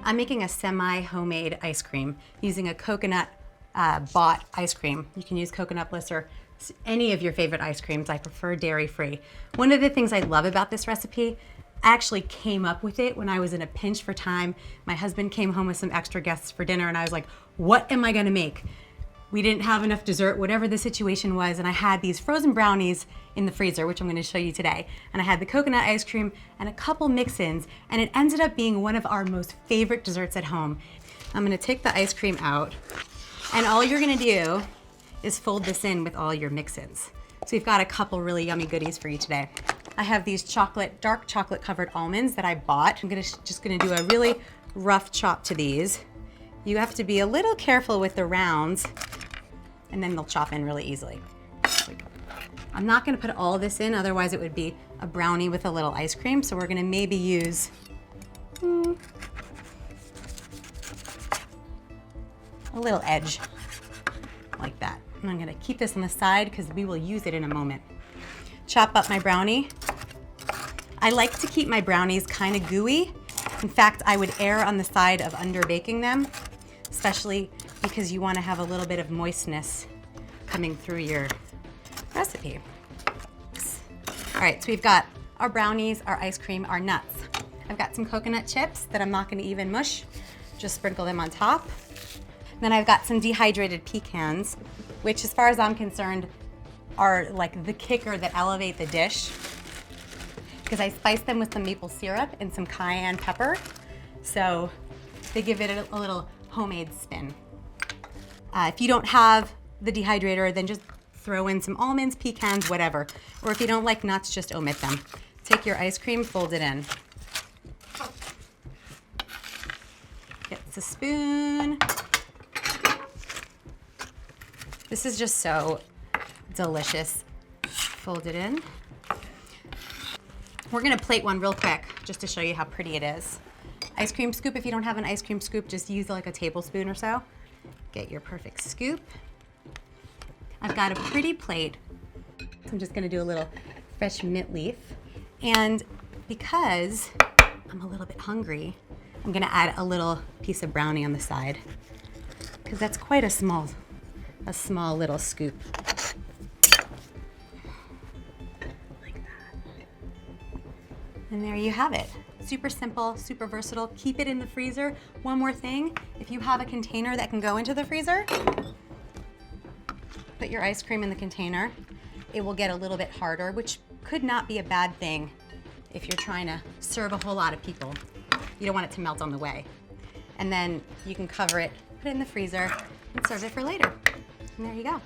I'm making a semi-homemade ice cream using a coconut bought ice cream. You can use coconut bliss or any of your favorite ice creams. I prefer dairy-free. One of the things I love about this recipe, I actually came up with it when I was in a pinch for time. My husband came home with some extra guests for dinner and I was like, what am I gonna make? We didn't have enough dessert, whatever the situation was, and I had these frozen brownies in the freezer, which I'm gonna show you today. And I had the coconut ice cream and a couple mix-ins, and it ended up being one of our most favorite desserts at home. I'm gonna take the ice cream out, and all you're gonna do is fold this in with all your mix-ins. So we've got a couple really yummy goodies for you today. I have these dark chocolate covered almonds that I bought. I'm just gonna do a really rough chop to these. You have to be a little careful with the rounds, and then they'll chop in really easily. I'm not gonna put all this in, otherwise it would be a brownie with a little ice cream, so we're gonna maybe use a little edge, like that. And I'm gonna keep this on the side because we will use it in a moment. Chop up my brownie. I like to keep my brownies kind of gooey. In fact, I would err on the side of under baking them, especially because you want to have a little bit of moistness coming through your recipe. All right, so we've got our brownies, our ice cream, our nuts. I've got some coconut chips that I'm not going to even mush, just sprinkle them on top. Then I've got some dehydrated pecans, which as far as I'm concerned are like the kicker that elevate the dish, because I spice them with some maple syrup and some cayenne pepper, so they give it a little homemade spin. If you don't have the dehydrator, then just throw in some almonds, pecans, whatever. Or if you don't like nuts, just omit them. Take your ice cream, fold it in. Get a spoon. This is just so delicious. Fold it in. We're gonna plate one real quick just to show you how pretty it is. Ice cream scoop, if you don't have an ice cream scoop, just use like a tablespoon or so. Get your perfect scoop. I've got a pretty plate. So I'm just gonna do a little fresh mint leaf. And because I'm a little bit hungry, I'm gonna add a little piece of brownie on the side, because that's quite a small little scoop. Like that. And there you have it. Super simple, super versatile. Keep it in the freezer. One more thing, if you have a container that can go into the freezer, put your ice cream in the container. It will get a little bit harder, which could not be a bad thing if you're trying to serve a whole lot of people. You don't want it to melt on the way. And then you can cover it, put it in the freezer, and serve it for later. And there you go.